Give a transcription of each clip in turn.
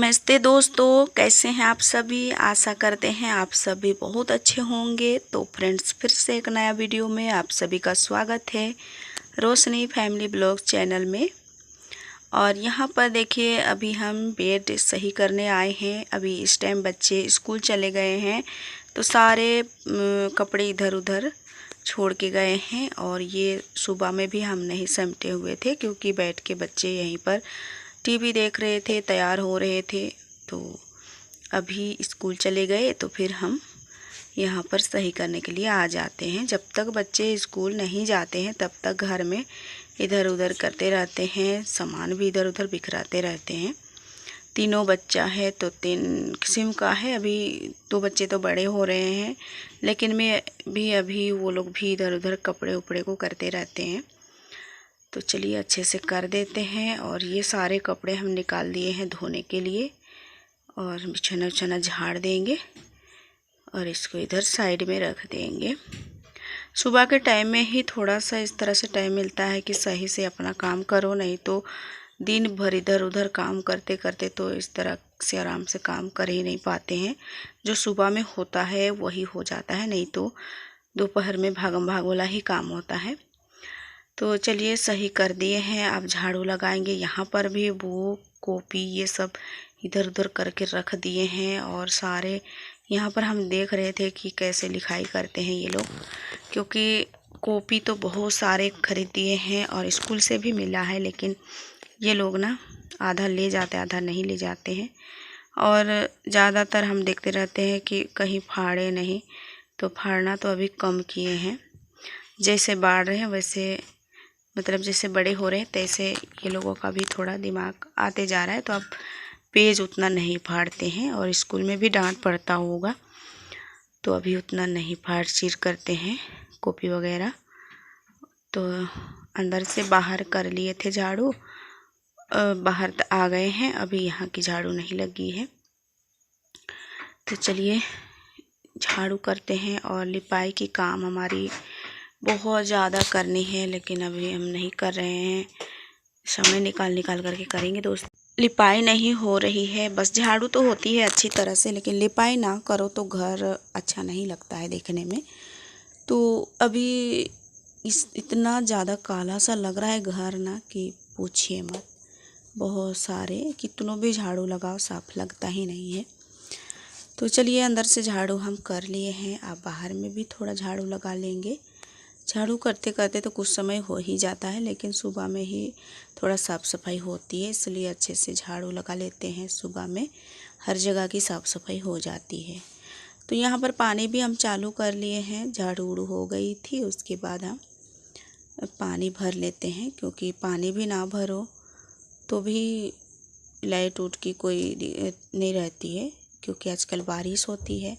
नमस्ते दोस्तों, कैसे हैं आप सभी। आशा करते हैं आप सभी बहुत अच्छे होंगे। तो फ्रेंड्स, फिर से एक नया वीडियो में आप सभी का स्वागत है रोशनी फैमिली ब्लॉग चैनल में। और यहाँ पर देखिए, अभी हम बेड सही करने आए हैं। अभी इस टाइम बच्चे स्कूल चले गए हैं, तो सारे कपड़े इधर उधर छोड़ के गए हैं। और ये सुबह में भी हम नहीं समेटे हुए थे, क्योंकि बैठ के बच्चे यहीं पर टीवी देख रहे थे, तैयार हो रहे थे। तो अभी स्कूल चले गए तो फिर हम यहाँ पर सही करने के लिए आ जाते हैं। जब तक बच्चे स्कूल नहीं जाते हैं तब तक घर में इधर उधर करते रहते हैं, सामान भी इधर उधर बिखराते रहते हैं। तीनों बच्चा है तो तीन किस्म का है। अभी दो बच्चे तो बड़े हो रहे हैं, लेकिन मैं भी अभी वो लोग भी इधर उधर कपड़े उपड़े को करते रहते हैं। तो चलिए अच्छे से कर देते हैं। और ये सारे कपड़े हम निकाल दिए हैं धोने के लिए, और बिछाना उछाना झाड़ देंगे और इसको इधर साइड में रख देंगे। सुबह के टाइम में ही थोड़ा सा इस तरह से टाइम मिलता है कि सही से अपना काम करो, नहीं तो दिन भर इधर उधर काम करते करते तो इस तरह से आराम से काम कर ही नहीं पाते हैं। जो सुबह में होता है वही हो जाता है, नहीं तो दोपहर में भागम भाग वाला ही काम होता है। तो चलिए सही कर दिए हैं। अब झाड़ू लगाएंगे। यहाँ पर भी वो कॉपी ये सब इधर उधर करके रख दिए हैं। और सारे यहाँ पर हम देख रहे थे कि कैसे लिखाई करते हैं ये लोग, क्योंकि कॉपी तो बहुत सारे खरीद दिए हैं और स्कूल से भी मिला है, लेकिन ये लोग ना आधा ले जाते आधा नहीं ले जाते हैं। और ज़्यादातर हम देखते रहते हैं कि कहीं फाड़े नहीं, तो फाड़ना तो अभी कम किए हैं। जैसे बाढ़ रहे हैं वैसे, मतलब जैसे बड़े हो रहे हैं तैसे ये लोगों का भी थोड़ा दिमाग आते जा रहा है। तो अब पेज उतना नहीं फाड़ते हैं, और स्कूल में भी डांट पड़ता होगा, तो अभी उतना नहीं फाड़ चीर करते हैं कॉपी वगैरह। तो अंदर से बाहर कर लिए थे झाड़ू, बाहर आ गए हैं। अभी यहाँ की झाड़ू नहीं लगी है, तो चलिए झाड़ू करते हैं। और लिपाई की काम हमारी बहुत ज़्यादा करनी है, लेकिन अभी हम नहीं कर रहे हैं। समय निकाल करके करेंगे दोस्त। लिपाई नहीं हो रही है, बस झाड़ू तो होती है अच्छी तरह से, लेकिन लिपाई ना करो तो घर अच्छा नहीं लगता है देखने में। तो अभी इतना ज़्यादा काला सा लग रहा है घर ना कि पूछिए मत। बहुत सारे कितनों भी झाड़ू लगाओ साफ लगता ही नहीं है। तो चलिए अंदर से झाड़ू हम कर लिए हैं। अब बाहर में भी थोड़ा झाड़ू लगा लेंगे। झाड़ू करते करते तो कुछ समय हो ही जाता है, लेकिन सुबह में ही थोड़ा साफ़ सफाई होती है, इसलिए अच्छे से झाड़ू लगा लेते हैं। सुबह में हर जगह की साफ़ सफाई हो जाती है। तो यहाँ पर पानी भी हम चालू कर लिए हैं। झाड़ू उड़ू हो गई थी, उसके बाद हम पानी भर लेते हैं, क्योंकि पानी भी ना भरो तो भी लाइट उठ की कोई नहीं रहती है, क्योंकि आजकल बारिश होती है।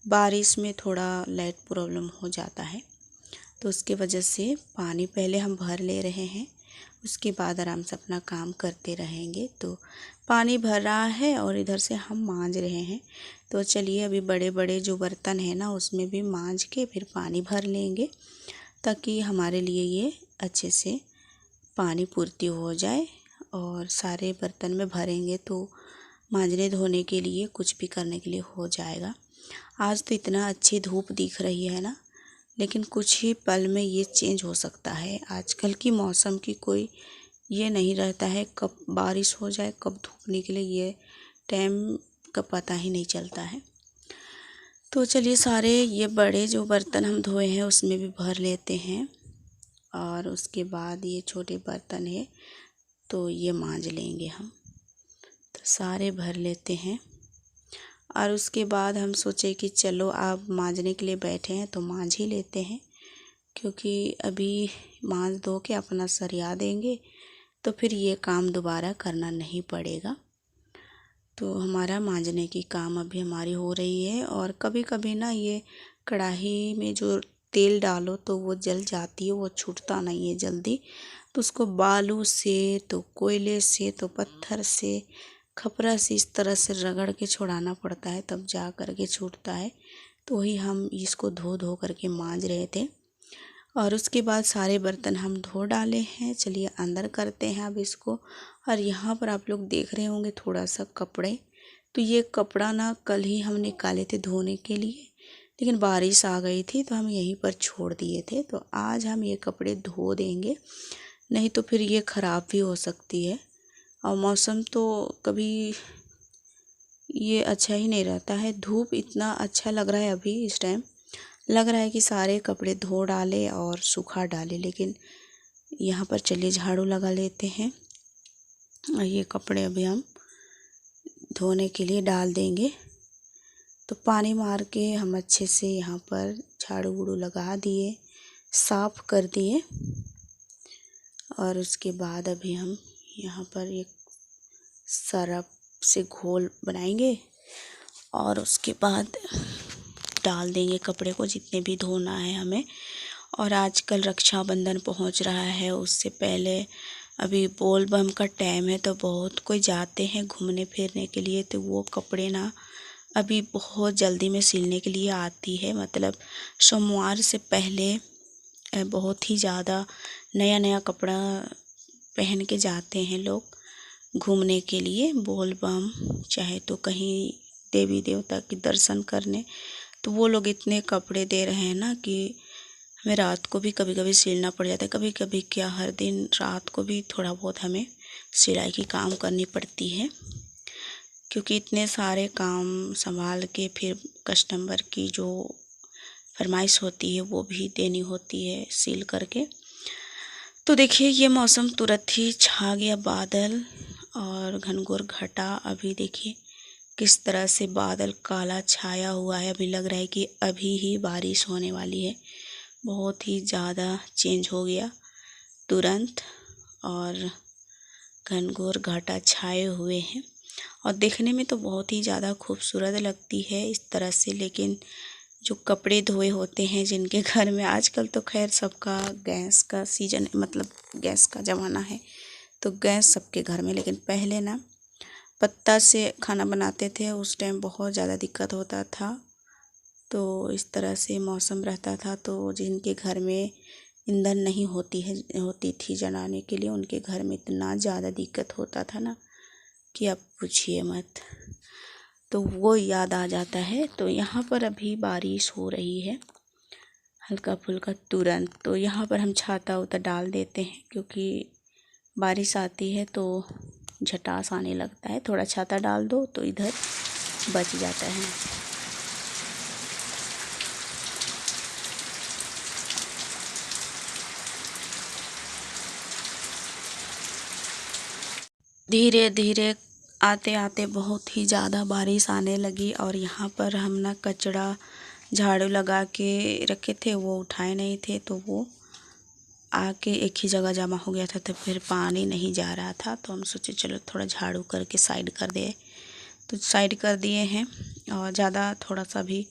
बारिश में थोड़ा लाइट प्रॉब्लम हो जाता है, तो उसके वजह से पानी पहले हम भर ले रहे हैं, उसके बाद आराम से अपना काम करते रहेंगे। तो पानी भर रहा है और इधर से हम मांज रहे हैं। तो चलिए अभी बड़े बड़े जो बर्तन हैं ना, उसमें भी मांज के फिर पानी भर लेंगे, ताकि हमारे लिए ये अच्छे से पानी पूर्ति हो जाए। और सारे बर्तन में भरेंगे तो मांजने धोने के लिए, कुछ भी करने के लिए हो जाएगा। आज तो इतना अच्छी धूप दिख रही है ना, लेकिन कुछ ही पल में ये चेंज हो सकता है। आजकल की मौसम की कोई ये नहीं रहता है, कब बारिश हो जाए कब धूप निकले, ये टाइम का पता ही नहीं चलता है। तो चलिए सारे ये बड़े जो बर्तन हम धोए हैं उसमें भी भर लेते हैं, और उसके बाद ये छोटे बर्तन है तो ये मांज लेंगे हम। तो सारे भर लेते हैं, और उसके बाद हम सोचे कि चलो आप मांजने के लिए बैठे हैं तो मांज ही लेते हैं, क्योंकि अभी मांज धो के अपना सरिया देंगे तो फिर ये काम दोबारा करना नहीं पड़ेगा। तो हमारा मांजने की काम अभी हमारी हो रही है। और कभी कभी ना ये कढ़ाई में जो तेल डालो तो वो जल जाती है, वो छूटता नहीं है जल्दी। तो उसको बालू से, तो कोयले से, तो पत्थर से, खपरा से इस तरह से रगड़ के छुड़ाना पड़ता है, तब जा कर के छूटता है। तो वही हम इसको धो धो करके मांज रहे थे। और उसके बाद सारे बर्तन हम धो डाले हैं। चलिए अंदर करते हैं अब इसको। और यहाँ पर आप लोग देख रहे होंगे थोड़ा सा कपड़े तो ये कपड़ा ना कल ही हम निकाले थे धोने के लिए, लेकिन बारिश आ गई थी तो हम यहीं पर छोड़ दिए थे। तो आज हम ये कपड़े धो देंगे, नहीं तो फिर ये ख़राब भी हो सकती है। और मौसम तो कभी ये अच्छा ही नहीं रहता है। धूप इतना अच्छा लग रहा है, अभी इस टाइम लग रहा है कि सारे कपड़े धो डाले और सुखा डाले, लेकिन यहाँ पर चलिए झाड़ू लगा लेते हैं। और ये कपड़े अभी हम धोने के लिए डाल देंगे। तो पानी मार के हम अच्छे से यहाँ पर झाड़ू वूड़ू लगा दिए, साफ़ कर दिए। और उसके बाद अभी हम यहाँ पर एक सरफ से घोल बनाएंगे और उसके बाद डाल देंगे कपड़े को, जितने भी धोना है हमें। और आजकल रक्षाबंधन पहुँच रहा है, उससे पहले अभी बोल बम का टाइम है, तो बहुत कोई जाते हैं घूमने फिरने के लिए। तो वो कपड़े ना अभी बहुत जल्दी में सिलने के लिए आती है, मतलब सोमवार से पहले बहुत ही ज़्यादा नया नया कपड़ा पहन के जाते हैं लोग घूमने के लिए, बोल बम चाहे तो कहीं देवी देवता के दर्शन करने। तो वो लोग इतने कपड़े दे रहे हैं ना कि हमें रात को भी कभी कभी सिलना पड़ जाता है, कभी कभी क्या हर दिन रात को भी थोड़ा बहुत हमें सिलाई की काम करनी पड़ती है, क्योंकि इतने सारे काम संभाल के फिर कस्टमर की जो फरमाइश होती है वो भी देनी होती है सील करके। तो देखिए ये मौसम तुरंत ही छा गया बादल और घनघोर घटा। अभी देखिए किस तरह से बादल काला छाया हुआ है, अभी लग रहा है कि अभी ही बारिश होने वाली है। बहुत ही ज़्यादा चेंज हो गया तुरंत, और घनघोर घटा छाए हुए हैं। और देखने में तो बहुत ही ज़्यादा खूबसूरत लगती है इस तरह से, लेकिन जो कपड़े धोए होते हैं जिनके घर में, आजकल तो खैर सबका गैस का सीजन, मतलब गैस का ज़माना है, तो गैस सबके घर में। लेकिन पहले ना पत्ता से खाना बनाते थे, उस टाइम बहुत ज़्यादा दिक्कत होता था। तो इस तरह से मौसम रहता था, तो जिनके घर में ईंधन नहीं होती थी जलाने के लिए, उनके घर में इतना ज़्यादा दिक्कत होता था ना कि आप पूछिए मत। तो वो याद आ जाता है। तो यहाँ पर अभी बारिश हो रही है हल्का फुल्का तुरंत। तो यहाँ पर हम छाता उता डाल देते हैं, क्योंकि बारिश आती है तो झटास आने लगता है। थोड़ा छाता डाल दो तो इधर बच जाता है। धीरे धीरे आते आते बहुत ही ज़्यादा बारिश आने लगी, और यहाँ पर हम ना कचरा झाड़ू लगा के रखे थे, वो उठाए नहीं थे, तो वो आके एक ही जगह जमा हो गया था। तो फिर पानी नहीं जा रहा था, तो हम सोचे चलो थोड़ा झाड़ू करके साइड कर दे। तो साइड कर दिए हैं। और ज़्यादा थोड़ा सा भी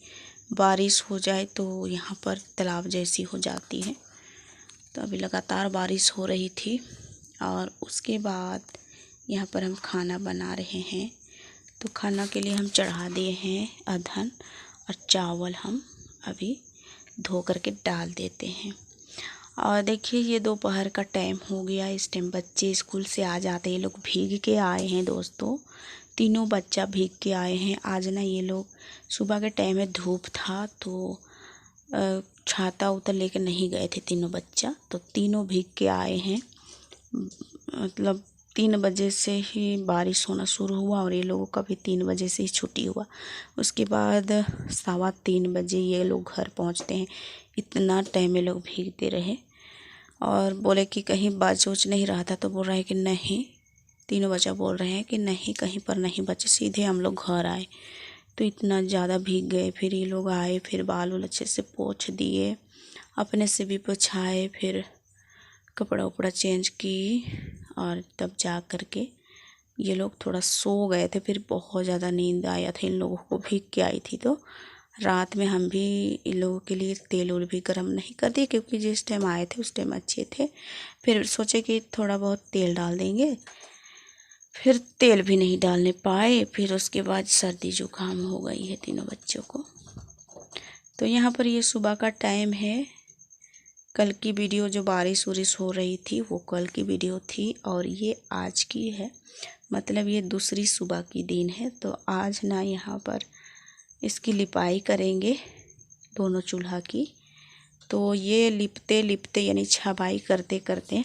बारिश हो जाए तो यहाँ पर तालाब जैसी हो जाती है। तो अभी लगातार बारिश हो रही थी। और उसके बाद यहाँ पर हम खाना बना रहे हैं। तो खाना के लिए हम चढ़ा दिए हैं अधन, और चावल हम अभी धो करके डाल देते हैं। और देखिए ये दोपहर का टाइम हो गया, इस टाइम बच्चे स्कूल से आ जाते हैं। ये लोग भीग के आए हैं दोस्तों, तीनों बच्चा भीग के आए हैं। आज ना ये लोग सुबह के टाइम में धूप था, तो छाता उतर लेके नहीं गए थे तीनों बच्चा, तो तीनों भीग के आए हैं। मतलब 3 बजे से ही बारिश होना शुरू हुआ, और ये लोगों का भी 3 बजे से ही छुट्टी हुआ। उसके बाद 3:15 बजे ये लोग घर पहुंचते हैं। इतना टाइम ये लोग भीगते रहे, और बोले कि कहीं बच उच नहीं रहा था, तो बोल रहे हैं कि नहीं, तीनों बच्चा बोल रहे हैं कि नहीं कहीं पर नहीं बचे, सीधे हम लोग घर आए। तो इतना ज़्यादा भीग गए। फिर ये लोग आए, फिर बाल उल अच्छे से पोंछ दिए, अपने से भी पोंछाए, फिर कपड़ा उपड़ा चेंज की, और तब जा कर के ये लोग थोड़ा सो गए थे। फिर बहुत ज़्यादा नींद आया था, इन लोगों को भीग के आई थी। तो रात में हम भी इन लोगों के लिए तेल उल भी गर्म नहीं कर दिए, क्योंकि जिस टाइम आए थे उस टाइम अच्छे थे। फिर सोचे कि थोड़ा बहुत तेल डाल देंगे, फिर तेल भी नहीं डालने पाए। फिर उसके बाद सर्दी जुकाम हो गई है तीनों बच्चों को। तो यहाँ पर ये सुबह का टाइम है। कल की वीडियो जो बारिश उरिश हो रही थी वो कल की वीडियो थी, और ये आज की है। मतलब ये दूसरी सुबह की दिन है। तो आज ना यहाँ पर इसकी लिपाई करेंगे दोनों चूल्हा की। तो ये लिपते लिपते यानी छपाई करते करते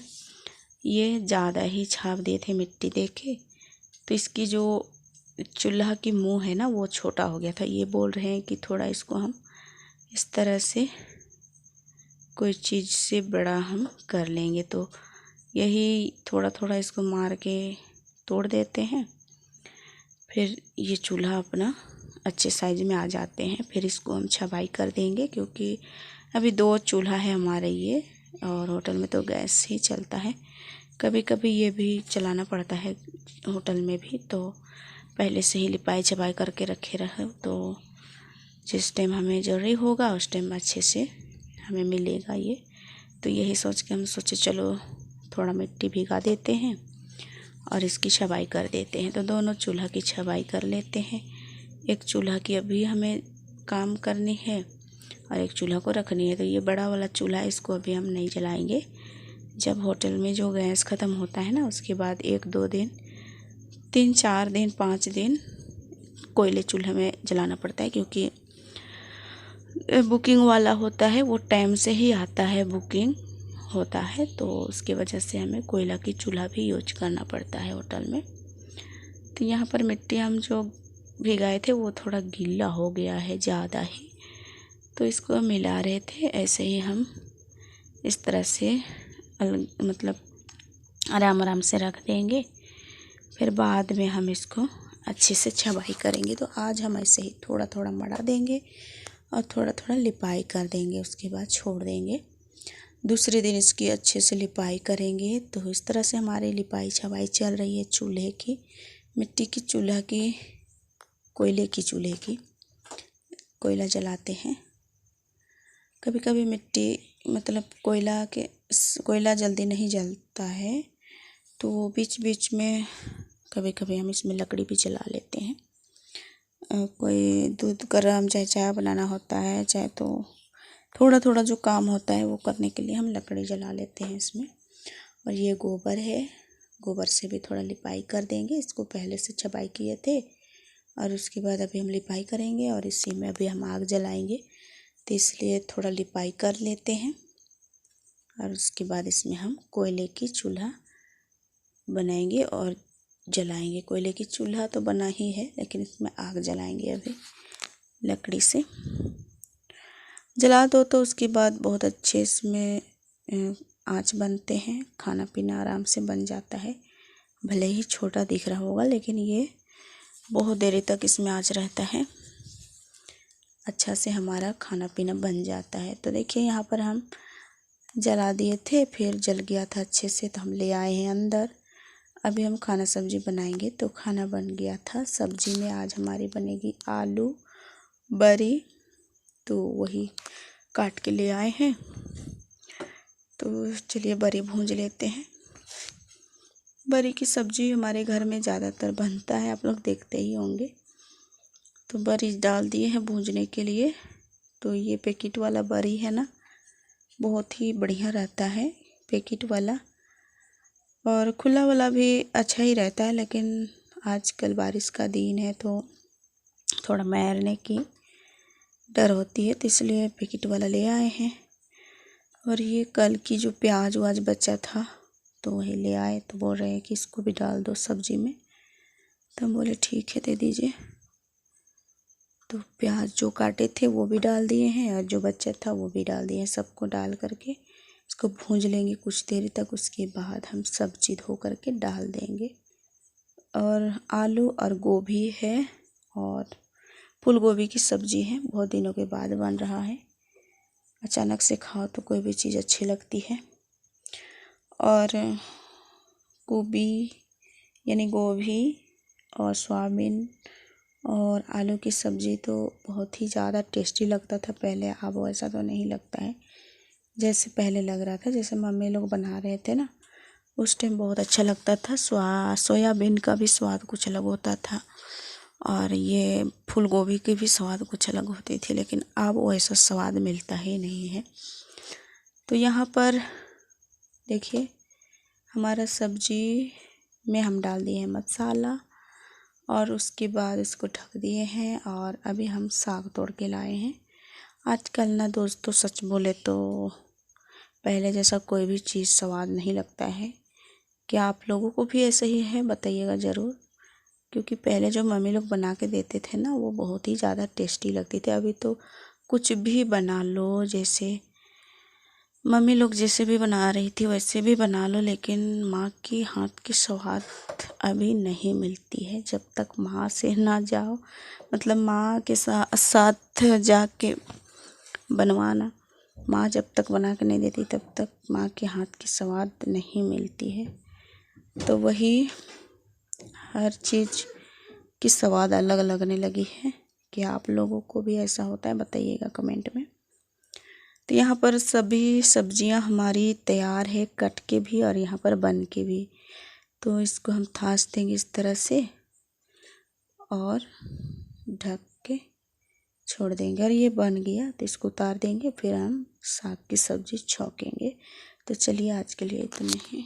ये ज़्यादा ही छाप दिए थे मिट्टी देके। तो इसकी जो चूल्हा की मुंह है ना वो छोटा हो गया था। ये बोल रहे हैं कि थोड़ा इसको हम इस तरह से कोई चीज़ से बड़ा हम कर लेंगे। तो यही थोड़ा थोड़ा इसको मार के तोड़ देते हैं। फिर ये चूल्हा अपना अच्छे साइज़ में आ जाते हैं। फिर इसको हम छपाई कर देंगे, क्योंकि अभी 2 चूल्हा है हमारे ये, और होटल में तो गैस ही चलता है। कभी कभी ये भी चलाना पड़ता है होटल में भी। तो पहले से ही लिपाई छपाई करके रखे रहो, तो जिस टाइम हमें ज़रूरी होगा उस टाइम अच्छे से हमें मिलेगा ये। तो यही सोच के हम सोचे चलो थोड़ा मिट्टी भिगा देते हैं और इसकी छपाई कर देते हैं। तो दोनों चूल्हा की छपाई कर लेते हैं। एक चूल्हा की अभी हमें काम करनी है और एक चूल्हा को रखनी है। तो ये बड़ा वाला चूल्हा इसको अभी हम नहीं जलाएंगे। जब होटल में जो गैस ख़त्म होता है ना उसके बाद 1-2 दिन, 3-4 दिन, 5 दिन कोयले चूल्हे में जलाना पड़ता है, क्योंकि बुकिंग वाला होता है, वो टाइम से ही आता है, बुकिंग होता है। तो उसकी वजह से हमें कोयला की चूल्हा भी यूज करना पड़ता है होटल में। तो यहाँ पर मिट्टी हम जो भिगाए थे वो थोड़ा गीला हो गया है ज़्यादा ही, तो इसको मिला रहे थे। ऐसे ही हम इस तरह से मतलब आराम आराम से रख देंगे। फिर बाद में हम इसको अच्छे से छपाई करेंगे। तो आज हम ऐसे ही थोड़ा थोड़ा मढ़ा देंगे और थोड़ा थोड़ा लिपाई कर देंगे, उसके बाद छोड़ देंगे। दूसरे दिन इसकी अच्छे से लिपाई करेंगे। तो इस तरह से हमारी लिपाई छपाई चल रही है चूल्हे की, मिट्टी की चूल्हा की, कोयले की चूल्हे की। कोयला जलाते हैं। कभी कभी मिट्टी मतलब कोयला जल्दी नहीं जलता है, तो बीच बीच में कभी कभी हम इसमें लकड़ी भी जला लेते हैं। कोई दूध गर्म चाहे चाय बनाना होता है, चाहे तो थोड़ा थोड़ा जो काम होता है वो करने के लिए हम लकड़ी जला लेते हैं इसमें। और ये गोबर है, गोबर से भी थोड़ा लिपाई कर देंगे। इसको पहले से छपाई किए थे और उसके बाद अभी हम लिपाई करेंगे और इसी में अभी हम आग जलाएंगे। तो इसलिए थोड़ा लिपाई कर लेते हैं और उसके बाद इसमें हम कोयले की चूल्हा बनाएंगे और जलाएंगे। कोयले की चूल्हा तो बना ही है, लेकिन इसमें आग जलाएंगे अभी लकड़ी से। जला दो तो उसके बाद बहुत अच्छे इसमें आँच बनते हैं, खाना पीना आराम से बन जाता है। भले ही छोटा दिख रहा होगा लेकिन ये बहुत देर तक इसमें आँच रहता है, अच्छा से हमारा खाना पीना बन जाता है। तो देखिए यहाँ पर हम जला दिए थे, फिर जल गया था अच्छे से, तो हम ले आए हैं अंदर। अभी हम खाना सब्जी बनाएंगे। तो खाना बन गया था। सब्जी में आज हमारी बनेगी आलू बरी, तो वही काट के ले आए हैं। तो चलिए बरी भूंज लेते हैं। बरी की सब्जी हमारे घर में ज़्यादातर बनता है, आप लोग देखते ही होंगे। तो बरी डाल दिए हैं भूंजने के लिए। तो ये पैकेट वाला बरी है ना, बहुत ही बढ़िया रहता है पैकेट वाला, और खुला वाला भी अच्छा ही रहता है, लेकिन आजकल बारिश का दिन है तो थोड़ा मैरने की डर होती है, तो इसलिए पैकेट वाला ले आए हैं। और ये कल की जो प्याज वाज बचा था तो वही ले आए, तो बोल रहे हैं कि इसको भी डाल दो सब्जी में। तो हम बोले ठीक है दे दीजिए। तो प्याज जो काटे थे वो भी डाल दिए हैं और जो बचा था वो भी डाल दिए हैं। सबको डाल करके इसको भूंज लेंगे कुछ देर तक। उसके बाद हम सब्जी धो करके डाल देंगे। और आलू और गोभी है और फूल गोभी की सब्ज़ी है, बहुत दिनों के बाद बन रहा है। अचानक से खाओ तो कोई भी चीज़ अच्छी लगती है। और गोभी यानी गोभी और सोयाबीन और आलू की सब्ज़ी तो बहुत ही ज़्यादा टेस्टी लगता था पहले। अब वैसा तो नहीं लगता है जैसे पहले लग रहा था। जैसे मम्मी लोग बना रहे थे ना उस टाइम बहुत अच्छा लगता था। सोयाबीन का भी स्वाद कुछ अलग होता था और ये फूल गोभी की भी स्वाद कुछ अलग होती थी, लेकिन अब वैसा स्वाद मिलता ही नहीं है। तो यहाँ पर देखिए हमारा सब्जी में हम डाल दिए हैं मसाला और उसके बाद इसको ढक दिए हैं। और अभी हम साग तोड़ के लाए हैं। आजकल ना दोस्तों सच बोले तो पहले जैसा कोई भी चीज़ स्वाद नहीं लगता है। क्या आप लोगों को भी ऐसा ही है? बताइएगा ज़रूर। क्योंकि पहले जो मम्मी लोग बना के देते थे ना वो बहुत ही ज़्यादा टेस्टी लगती थी। अभी तो कुछ भी बना लो, जैसे मम्मी लोग जैसे भी बना रही थी वैसे भी बना लो, लेकिन माँ की हाथ की स्वाद अभी नहीं मिलती है। जब तक माँ से ना जाओ, मतलब माँ के साथ जाके बनवाना, माँ जब तक बना के नहीं देती तब तक माँ के हाथ की स्वाद नहीं मिलती है। तो वही हर चीज़ की स्वाद अलग लगने लगी है। क्या आप लोगों को भी ऐसा होता है? बताइएगा कमेंट में। तो यहाँ पर सभी सब्जियाँ हमारी तैयार है, कट के भी और यहाँ पर बन के भी। तो इसको हम थास देंगे इस तरह से और ढक के छोड़ देंगे। और ये बन गया तो इसको उतार देंगे, फिर हम साग की सब्ज़ी छौंकेंगे। तो चलिए आज के लिए इतना ही।